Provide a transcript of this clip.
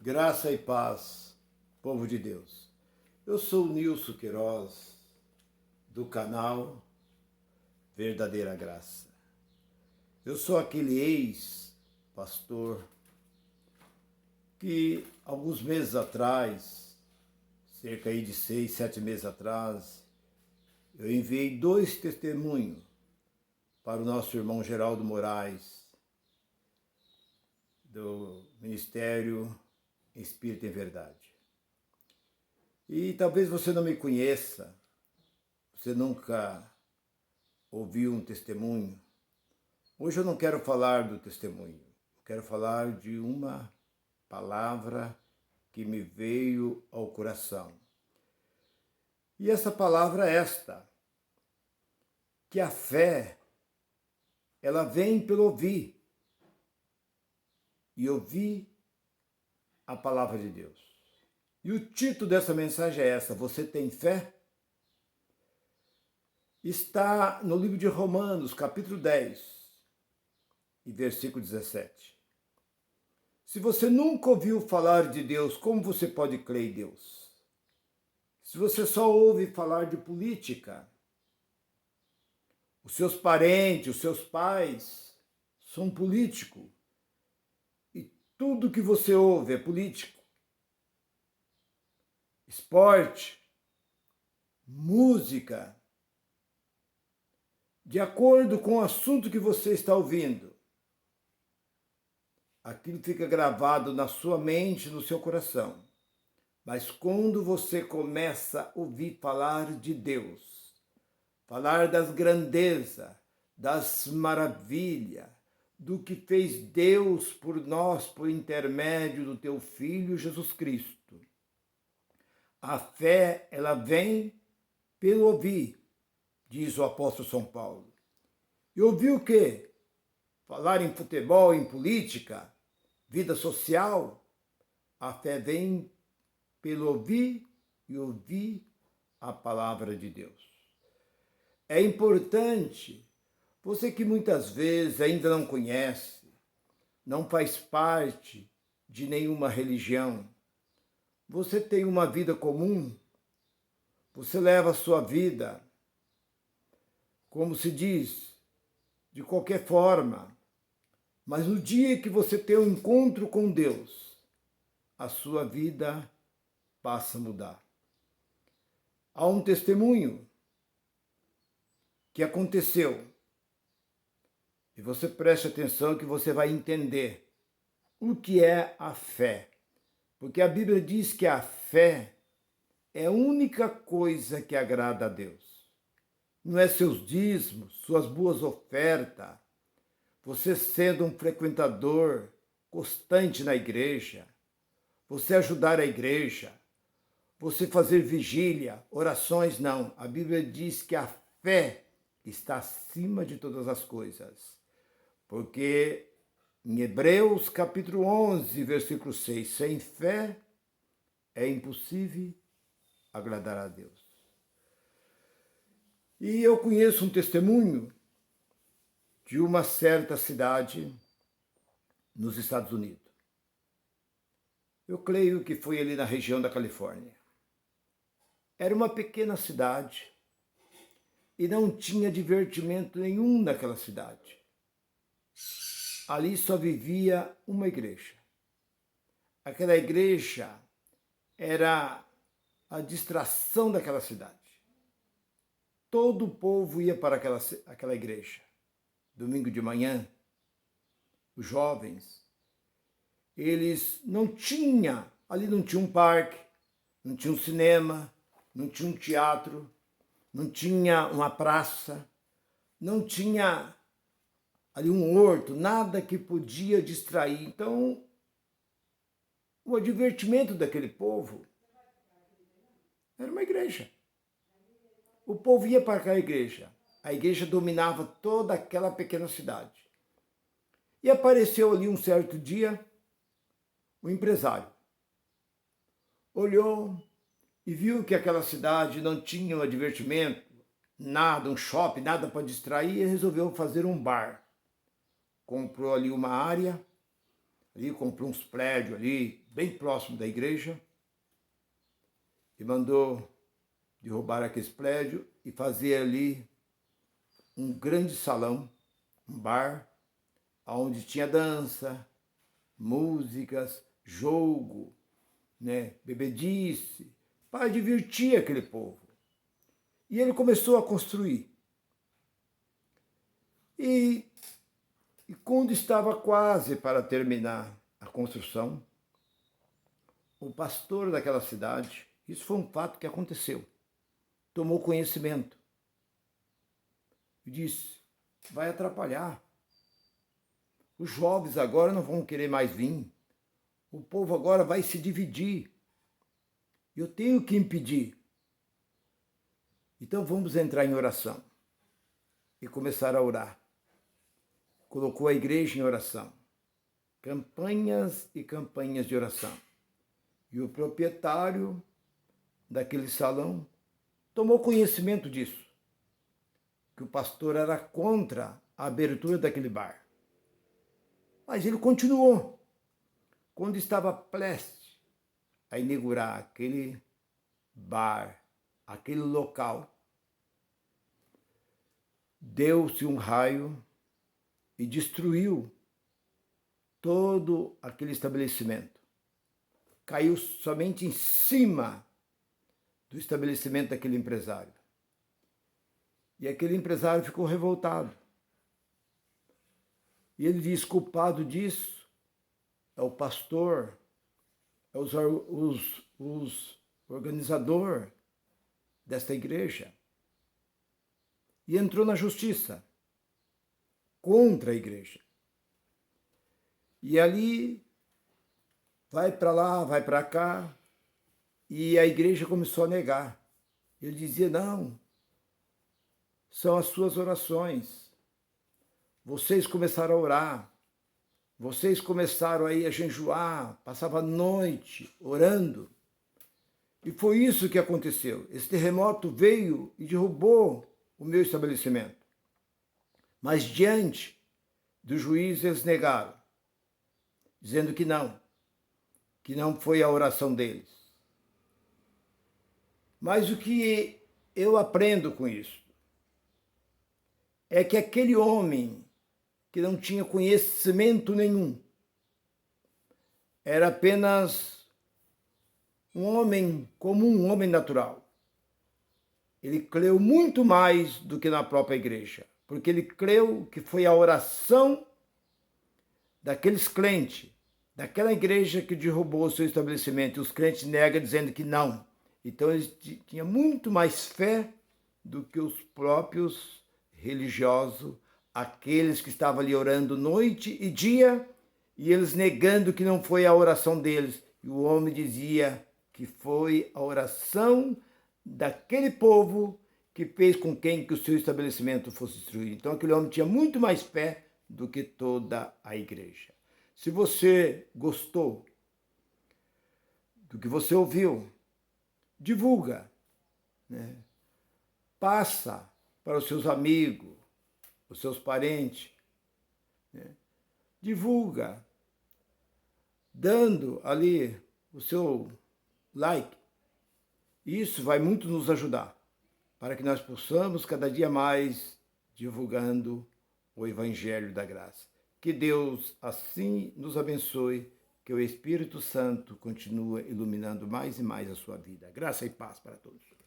Graça e paz, povo de Deus. Eu sou o Nilson Queiroz, do canal Verdadeira Graça. Eu sou aquele ex-pastor que alguns meses atrás, cerca aí de 6, 7 meses atrás, eu enviei 2 testemunhos para o nosso irmão Geraldo Moraes, do Ministério Espírita em Verdade. E talvez você não me conheça, você nunca ouviu um testemunho. Hoje eu não quero falar do testemunho, eu quero falar de uma palavra que me veio ao coração. E essa palavra é esta, que a fé, ela vem pelo ouvir, e ouvir a palavra de Deus. E o título dessa mensagem é essa: você tem fé? Está no livro de Romanos, capítulo 10, e versículo 17. Se você nunca ouviu falar de Deus, como você pode crer em Deus? Se você só ouve falar de política, os seus parentes, os seus pais são políticos, e tudo que você ouve é político. Esporte, música, de acordo com o assunto que você está ouvindo, aquilo fica gravado na sua mente, no seu coração. Mas quando você começa a ouvir falar de Deus, falar das grandezas, das maravilhas, do que fez Deus por nós por intermédio do teu Filho Jesus Cristo, a fé, ela vem pelo ouvir, diz o apóstolo São Paulo. E ouvir o quê? Falar em futebol, em política, vida social. A fé vem pelo ouvir e ouvir a palavra de Deus. É importante, você que muitas vezes ainda não conhece, não faz parte de nenhuma religião, você tem uma vida comum, você leva a sua vida, como se diz, de qualquer forma, mas no dia que você tem um encontro com Deus, a sua vida passa a mudar. Há um testemunho que aconteceu, e você preste atenção que você vai entender o que é a fé. Porque a Bíblia diz que a fé é a única coisa que agrada a Deus. Não é seus dízimos, suas boas ofertas, você sendo um frequentador constante na igreja, você ajudar a igreja, você fazer vigília, orações, não. A Bíblia diz que a fé está acima de todas as coisas. Porque em Hebreus capítulo 11, versículo 6, sem fé é impossível agradar a Deus. E eu conheço um testemunho de uma certa cidade nos Estados Unidos. Eu creio que foi ali na região da Califórnia. Era uma pequena cidade e não tinha divertimento nenhum naquela cidade. Ali só vivia uma igreja. Aquela igreja era a distração daquela cidade. Todo o povo ia para aquela igreja. Domingo de manhã, os jovens, eles ali não tinha um parque, não tinha um cinema, não tinha um teatro, não tinha uma praça, não tinha ali um horto, nada que podia distrair. Então, o divertimento daquele povo era uma igreja. O povo ia para aquela igreja. A igreja dominava toda aquela pequena cidade. E apareceu ali um certo dia um empresário. Olhou e viu que aquela cidade não tinha um divertimento, nada, um shopping, nada para distrair, e resolveu fazer um bar. Comprou ali uma área, ali, comprou uns prédios ali, bem próximo da igreja, e mandou derrubar aqueles prédios e fazer ali um grande salão, um bar, onde tinha dança, músicas, jogo, né, bebedice, para divertir aquele povo. E ele começou a construir. E quando estava quase para terminar a construção, o pastor daquela cidade, isso foi um fato que aconteceu, tomou conhecimento e disse: vai atrapalhar. Os jovens agora não vão querer mais vir. O povo agora vai se dividir. Eu tenho que impedir. Então vamos entrar em oração. E começar a orar. Colocou a igreja em oração. Campanhas e campanhas de oração. E o proprietário daquele salão tomou conhecimento disso. Que o pastor era contra a abertura daquele bar. Mas ele continuou. Quando estava prestes a inaugurar aquele bar, aquele local, deu-se um raio e destruiu todo aquele estabelecimento. Caiu somente em cima do estabelecimento daquele empresário. E aquele empresário ficou revoltado. E ele diz: culpado disso é o pastor, é os organizador desta igreja. E entrou na justiça contra a igreja. E ali, vai para lá, vai para cá, e a igreja começou a negar. Ele dizia: não, são as suas orações. Vocês começaram a orar, vocês começaram aí a jejuar, passava a noite orando. E foi isso que aconteceu. Esse terremoto veio e derrubou o meu estabelecimento. Mas diante do juiz eles negaram, dizendo que não foi a oração deles. Mas o que eu aprendo com isso é que aquele homem que não tinha conhecimento nenhum, era apenas um homem comum, um homem natural. Ele creu muito mais do que na própria igreja, porque ele creu que foi a oração daqueles crentes, daquela igreja que derrubou o seu estabelecimento, e os crentes negam dizendo que não. Então ele tinha muito mais fé do que os próprios religiosos, aqueles que estavam ali orando noite e dia, e eles negando que não foi a oração deles. E o homem dizia que foi a oração daquele povo que fez com que o seu estabelecimento fosse destruído. Então aquele homem tinha muito mais fé do que toda a igreja. Se você gostou do que você ouviu, divulga, né? Passa para os seus amigos, os seus parentes, né? Divulga, dando ali o seu like. Isso vai muito nos ajudar, para que nós possamos cada dia mais divulgando o Evangelho da Graça. Que Deus assim nos abençoe, que o Espírito Santo continue iluminando mais e mais a sua vida. Graça e paz para todos.